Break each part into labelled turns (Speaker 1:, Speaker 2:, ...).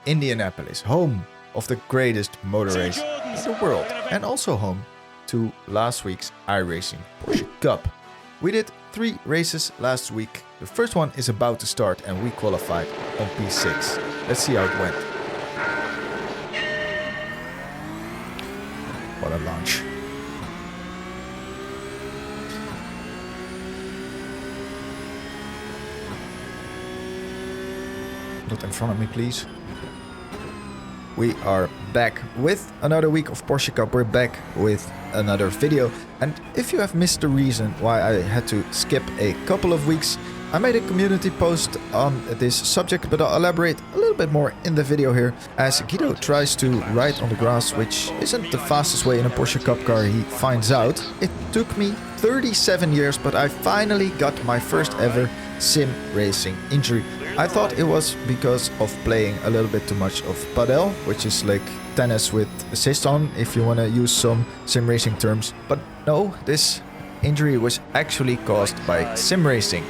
Speaker 1: Indianapolis, home of the greatest motor race in the world, and also home to last week's iRacing Porsche Cup. We did 3 races last week. The first one is about to start and we qualified on P6. Let's see how it went. What a launch. Not in front of me, please. We are back with another week of Porsche Cup. We're back with another video. And if you have missed the reason why I had to skip a couple of weeks, I made a community post on this subject, but I'll elaborate a little bit more in the video here, as Guido tries to ride on the grass, which isn't the fastest way in a Porsche Cup car, he finds out. It took me 37 years, but I finally got my first ever sim racing injury. I thought it was because of playing a little bit too much of padel, which is like tennis with assist on, if you want to use some sim racing terms. But no, this injury was actually caused by sim racing.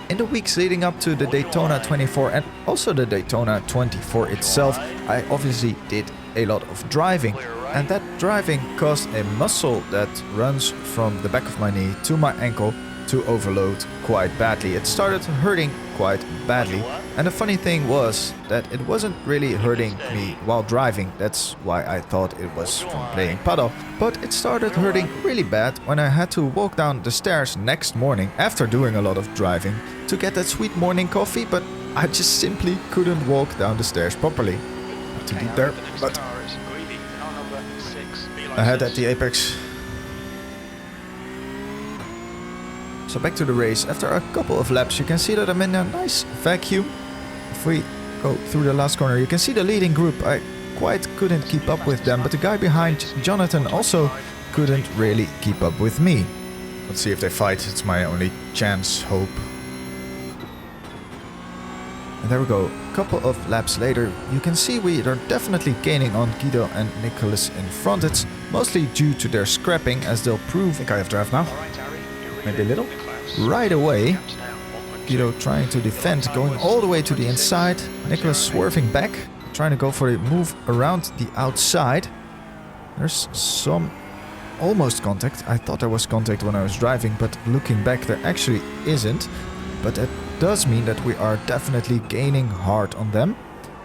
Speaker 1: In the weeks leading up to the Daytona 24 and also the Daytona 24 itself, I obviously did a lot of driving. And that driving caused a muscle that runs from the back of my knee to my ankle to overload quite badly. It started hurting quite badly, and the funny thing was that it wasn't really hurting me while driving. That's why I thought it was from playing paddle, but it started hurting really bad when I had to walk down the stairs next morning after doing a lot of driving to get that sweet morning coffee, but I just simply couldn't walk down the stairs properly. Not too deep there, but ahead at the apex. So back to the race. After a couple of laps, you can see that I'm in a nice vacuum. If we go through the last corner, you can see the leading group. I quite couldn't keep up with them, but the guy behind Jonathan also couldn't really keep up with me. Let's see if they fight. It's my only chance, hope. And there we go. A couple of laps later, you can see we are definitely gaining on Guido and Nicholas in front. It's mostly due to their scrapping, as they'll prove. I think I have drive now. Maybe a little. Right away, Guido trying to defend, going all the way to the inside. Nicholas swerving back, trying to go for a move around the outside. There's some almost contact. I thought there was contact when I was driving, but looking back there actually isn't. But that does mean that we are definitely gaining hard on them.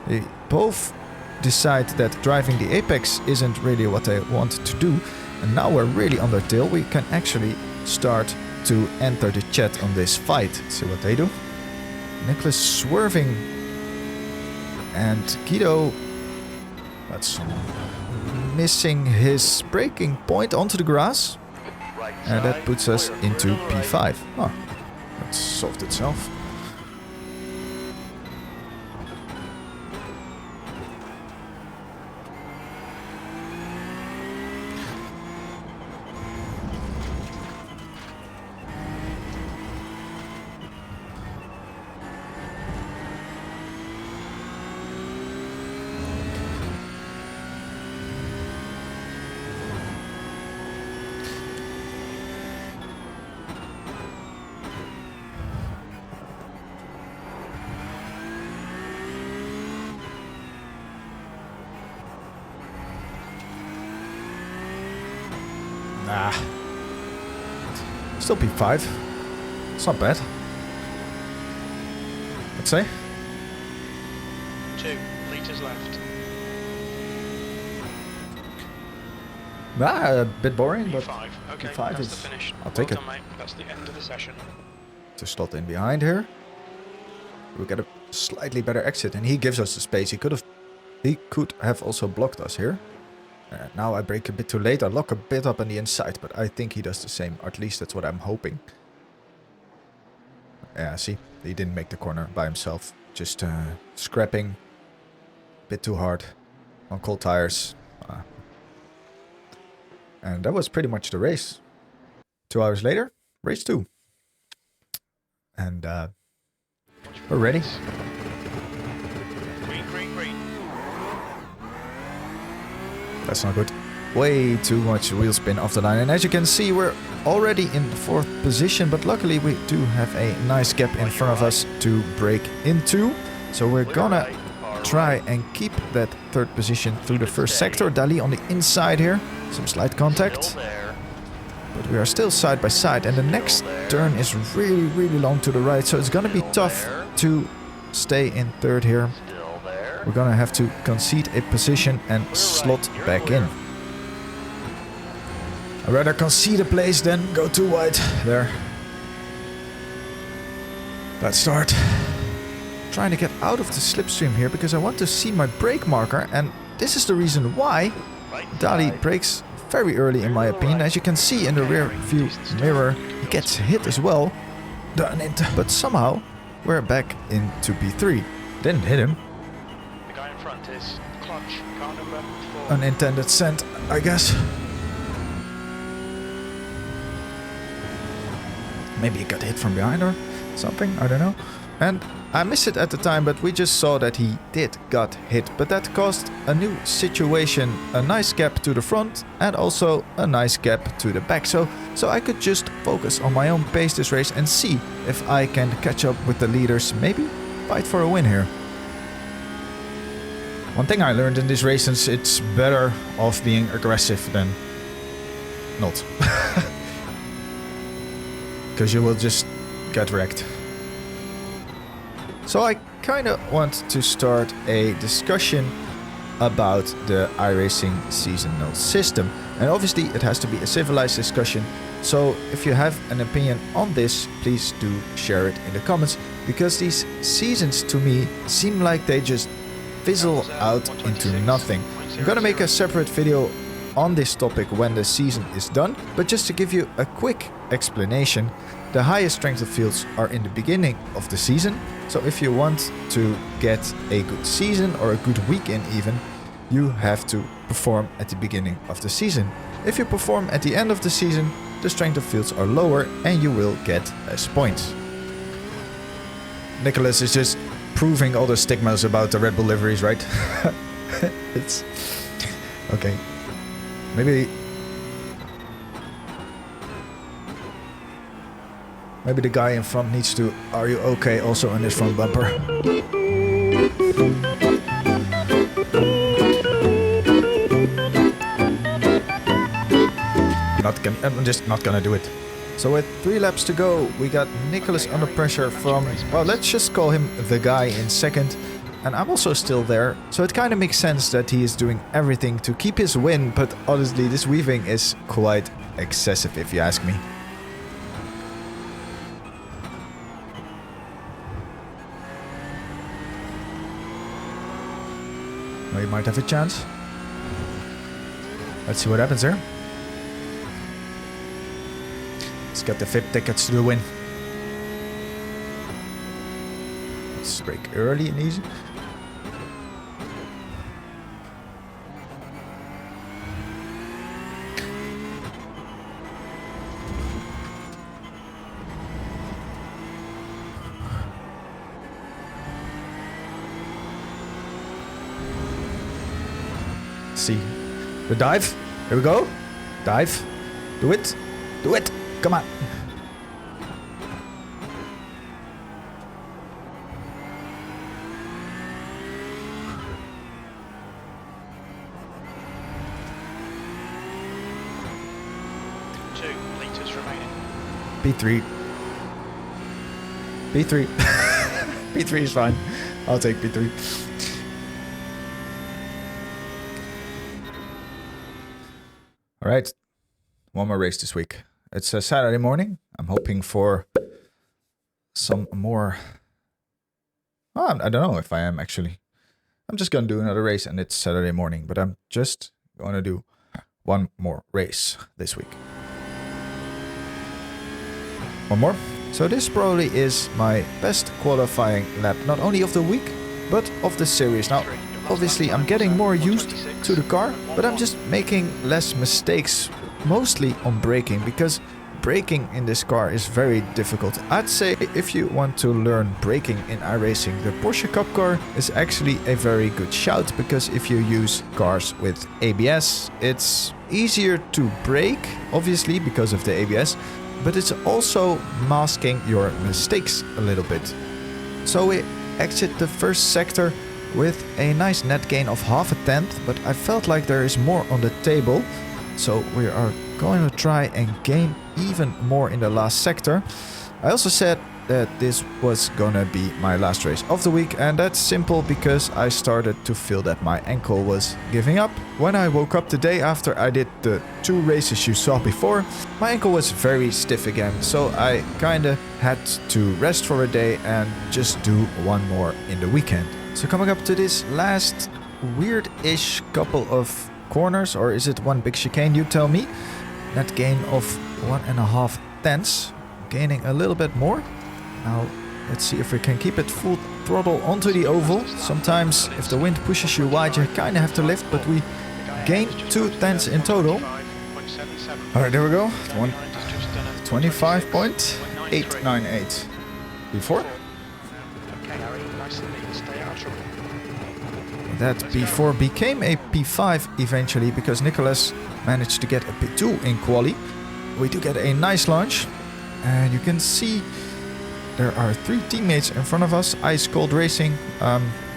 Speaker 1: They both decide that driving the apex isn't really what they want to do. And now we're really on their tail. We can actually start to enter the chat on this fight. Let's see what they do. Nicholas swerving, and Guido, that's missing his braking point onto the grass, and that puts us into P5. Oh, that solved itself. Nah. Still P5. It's not bad. Let's say.
Speaker 2: 2 litres left.
Speaker 1: Nah, a bit boring, but
Speaker 2: P5. Okay,
Speaker 1: P5
Speaker 2: that's
Speaker 1: is.
Speaker 2: the finish.
Speaker 1: I'll take it.
Speaker 2: Well done, mate. That's the end of the session.
Speaker 1: To slot in behind here. We get a slightly better exit, and he gives us the space. He could have also blocked us here. Now I brake a bit too late. I lock a bit up on the inside, but I think he does the same. Or at least that's what I'm hoping. Yeah, see, he didn't make the corner by himself. Just scrapping a bit too hard on cold tires. And that was pretty much the race. 2 hours later, race 2. And we're ready.
Speaker 2: Green, green, green.
Speaker 1: That's not good. Way too much wheel spin off the line. And as you can see, we're already in 4th position. But luckily, we do have a nice gap in front of us to break into. So we're gonna try and keep that third position through the first sector. Dali on the inside here. Some slight contact. But we are still side by side. And the next turn is really, really long to the right. So it's going to be tough to stay in third here. We're going to have to concede a position and slot back in. I'd rather concede a place than go too wide. There. Let's start. Trying to get out of the slipstream here because I want to see my brake marker, and this is the reason why Dali brakes very early in my opinion. As you can see in the rear view mirror, he gets hit as well. But somehow we're back into P3. Didn't hit him.
Speaker 2: The guy in front is clutch, car number 4.
Speaker 1: Unintended scent, I guess. Maybe he got hit from behind or something, I don't know. And I missed it at the time, but we just saw that he did got hit. But that caused a new situation, a nice gap to the front and also a nice gap to the back. So I could just focus on my own pace this race and see if I can catch up with the leaders, maybe fight for a win here. One thing I learned in this race is it's better off being aggressive than not. Because you will just get wrecked. So I kind of want to start a discussion about the iRacing seasonal system. And obviously it has to be a civilized discussion. So if you have an opinion on this, please do share it in the comments. Because these seasons to me seem like they just fizzle out into nothing. I'm gonna make a separate video on this topic when the season is done. But just to give you a quick explanation, the highest strength of fields are in the beginning of the season. So if you want to get a good season or a good weekend even, you have to perform at the beginning of the season. If you perform at the end of the season, the strength of fields are lower and you will get less points. Nicholas is just proving all the stigmas about the Red Bull liveries, right? It's... okay. Maybe the guy in front needs to "Are you okay?" also on his front bumper. I'm just not gonna do it. So with 3 laps to go, we got Nicholas under pressure from, well, let's just call him the guy in second. And I'm also still there, so it kind of makes sense that he is doing everything to keep his win, but honestly this weaving is quite excessive if you ask me. Well, you might have a chance. Let's see what happens there. He's got the VIP tickets to the win. Let's brake early and easy. See the dive. Here we go. Dive. Do it. Do it. Come on. P3. P3. P3 is fine. I'll take P3. Alright. One more race this week. It's a Saturday morning. I'm hoping for some more... Oh, I don't know if I am actually. I'm just going to do another race and it's Saturday morning. But I'm just going to do one more race this week. One more. So this probably is my best qualifying lap, not only of the week, but of the series. Now, obviously I'm getting more used to the car, but I'm just making less mistakes, mostly on braking, because braking in this car is very difficult. I'd say if you want to learn braking in iRacing, the Porsche Cup car is actually a very good shout, because if you use cars with ABS, it's easier to brake, obviously because of the ABS, but it's also masking your mistakes a little bit. So we exit the first sector with a nice net gain of half a tenth, but I felt like there is more on the table. So we are going to try and gain even more in the last sector. I also said that this was gonna be my last race of the week, and that's simple because I started to feel that my ankle was giving up. When I woke up the day after I did the 2 races you saw before, my ankle was very stiff again, so I kinda had to rest for a day and just do one more in the weekend. So coming up to this last weird-ish couple of corners, or is it one big chicane, you tell me? Net gain of 1.5 tenths, gaining a little bit more. Now, let's see if we can keep it full throttle onto the oval. Sometimes, if the wind pushes you wide, you kind of have to lift, but we gain 2 tenths in total. Alright, there we go. 25.898. Before? That P4 became a P5 eventually because Nicholas managed to get a P2 in quali. We do get a nice launch, and you can see there are 3 teammates in front of us, Ice Cold Racing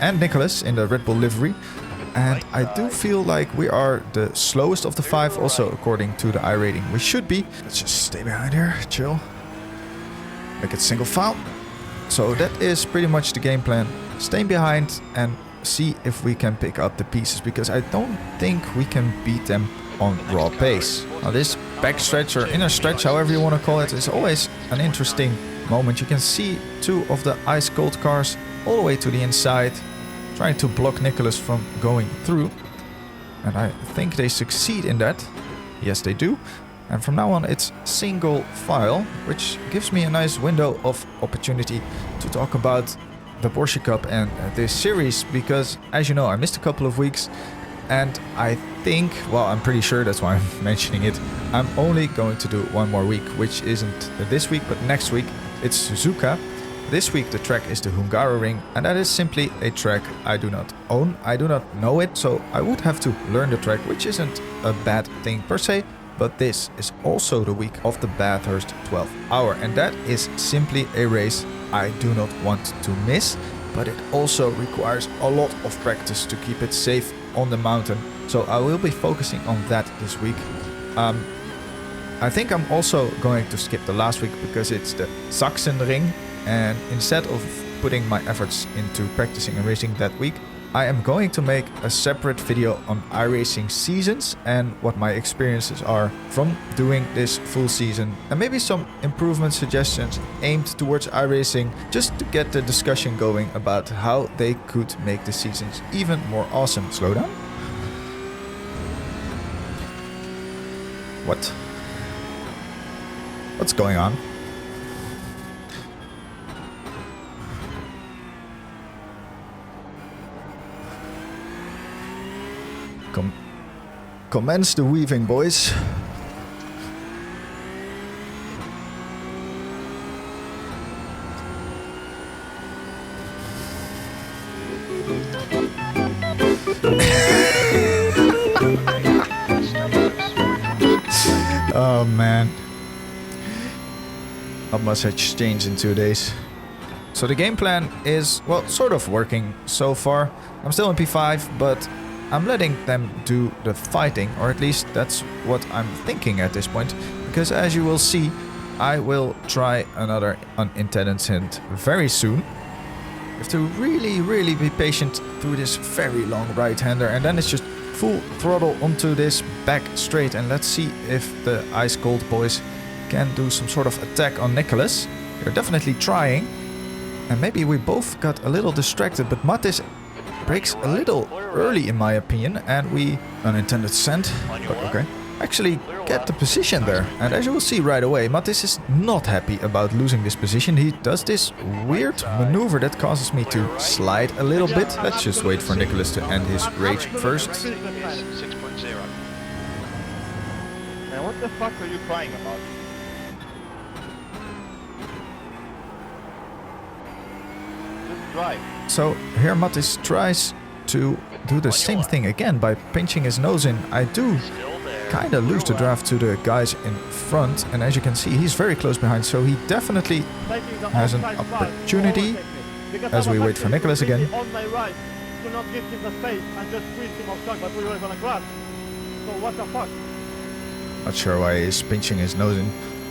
Speaker 1: and Nicholas in the Red Bull livery. And I do feel like we are the slowest of the 5, also according to the iRating. We should be. Let's just stay behind here, chill. Make it single file. So that is pretty much the game plan. Stay behind and see if we can pick up the pieces, because I don't think we can beat them on raw pace. Now this backstretch or inner stretch, however you want to call it, is always an interesting moment. You can see 2 of the ice cold cars all the way to the inside, trying to block Nicholas from going through. And I think they succeed in that. Yes, they do. And from now on it's single file, which gives me a nice window of opportunity to talk about the Porsche Cup and this series, because as you know, I missed a couple of weeks, and I think, well, I'm pretty sure, that's why I'm mentioning it, I'm only going to do one more week, which isn't this week but next week. It's Suzuka. This week the track is the Hungaroring, and that is simply a track I do not own. I do not know it, so I would have to learn the track, which isn't a bad thing per se. But this is also the week of the Bathurst 12 hour, and that is simply a race I do not want to miss, but it also requires a lot of practice to keep it safe on the mountain. So I will be focusing on that this week. I think I'm also going to skip the last week because it's the Sachsenring, and instead of putting my efforts into practicing and racing that week, I am going to make a separate video on iRacing seasons and what my experiences are from doing this full season, and maybe some improvement suggestions aimed towards iRacing, just to get the discussion going about how they could make the seasons even more awesome. Slow down. What? What's going on? Commence the weaving, boys. Oh man. Not much has changed in 2 days. So the game plan is, well, sort of working so far. I'm still in P5, but I'm letting them do the fighting, or at least that's what I'm thinking at this point, because as you will see, I will try another unintended hint very soon. You have to really be patient through this very long right-hander, and then it's just full throttle onto this back straight, and let's see if the ice cold boys can do some sort of attack on Nicholas. They're definitely trying, and maybe we both got a little distracted, but Mattis breaks a little early in my opinion, and we unintended scent, but okay, actually get the position there. And as you will see right away, Mattis is not happy about losing this position. He does this weird maneuver that causes me to slide a little bit. Let's just wait for Nicholas to end his rage first.
Speaker 2: 6.0.
Speaker 3: Now what the fuck are you crying about? Just drive.
Speaker 1: So here Mattis tries to do the same thing again by pinching his nose in. I do kind of lose the draft to the guys in front, and as you can see, he's very close behind, so he definitely has an opportunity as we wait for Nicholas again.
Speaker 3: to not give him the space and just squeeze him off track, but we were gonna crash. So what the fuck?
Speaker 1: Not sure why he's pinching his nose in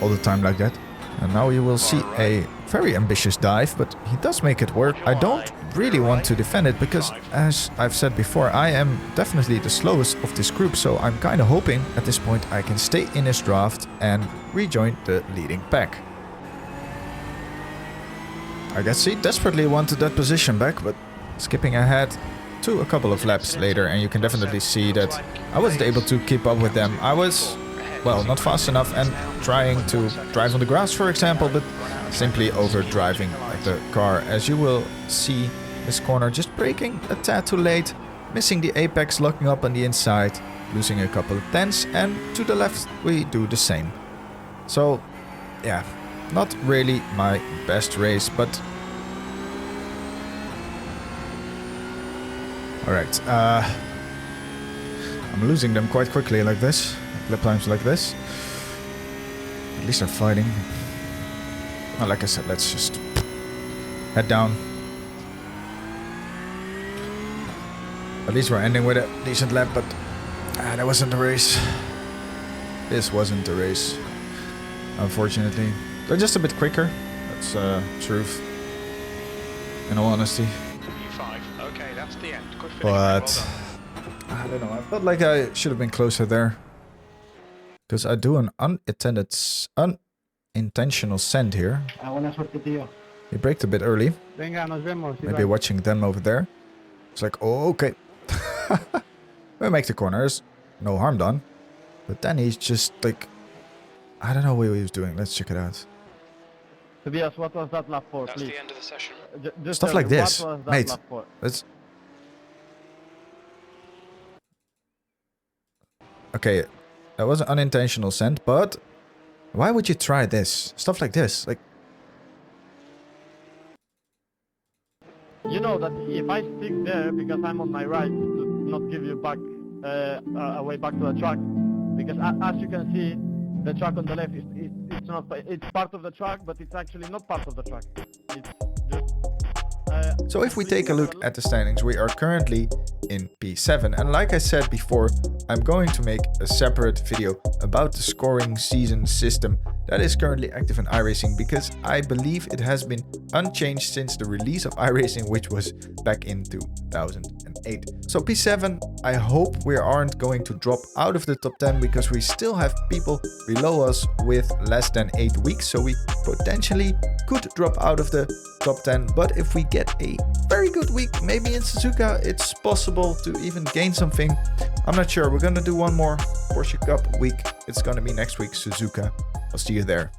Speaker 1: all the time like that. And now you will see a very ambitious dive, but he does make it work. I don't really want to defend it because, as I've said before, I am definitely the slowest of this group. So I'm kind of hoping at this point I can stay in this draft and rejoin the leading pack. I guess he desperately wanted that position back, but skipping ahead to a couple of laps later, and you can definitely see that I wasn't able to keep up with them. I was, well, not fast enough and trying to drive on the grass, for example, but simply over driving like the car. As you will see, this corner just braking a tad too late, missing the apex, locking up on the inside, losing a couple of tenths, and to the left we do the same. So yeah, not really my best race, but alright, I'm losing them quite quickly like this, lap times like this. At least they're fighting. Well, like I said, let's just head down. At least we're ending with a decent lap, but that wasn't the race. This wasn't the race, unfortunately. They're just a bit quicker, that's truth, in all honesty.
Speaker 2: Okay, that's the end. Good finish,
Speaker 1: But I don't know, I felt like I should have been closer there. Because I do an unintentional send here. He braked a bit early. Maybe watching them over there. It's like, oh, okay. We make the corners. No harm done. But then he's just like, I don't know what he was doing. Let's check it out.
Speaker 3: Tobias, what was that lap for,
Speaker 2: That's
Speaker 3: please?
Speaker 2: the end of the session.
Speaker 3: Just
Speaker 1: Stuff
Speaker 3: tell
Speaker 1: like
Speaker 3: me,
Speaker 1: this,
Speaker 3: what was that
Speaker 1: mate.
Speaker 3: lap for?
Speaker 1: Let's. Okay, that was an unintentional send, but why would you try this? Stuff like this, like.
Speaker 3: You know that if I stick there because I'm on my right to not give you back away back to the track, because as you can see, the track on the left it's not, it's part of the track, but it's actually not part of the track. It's just.
Speaker 1: So if we take a look at the standings, we are currently in P7, and like I said before, I'm going to make a separate video about the scoring season system that is currently active in iRacing, because I believe it has been unchanged since the release of iRacing, which was back in 2008. So P7, I hope we aren't going to drop out of the top 10, because we still have people below us with less than 8 weeks, so we potentially could drop out of the top 10. But if we get a very good week, maybe in Suzuka, it's possible to even gain something. I'm not sure. We're gonna do one more Porsche Cup week. It's gonna be next week, Suzuka. I'll see you there.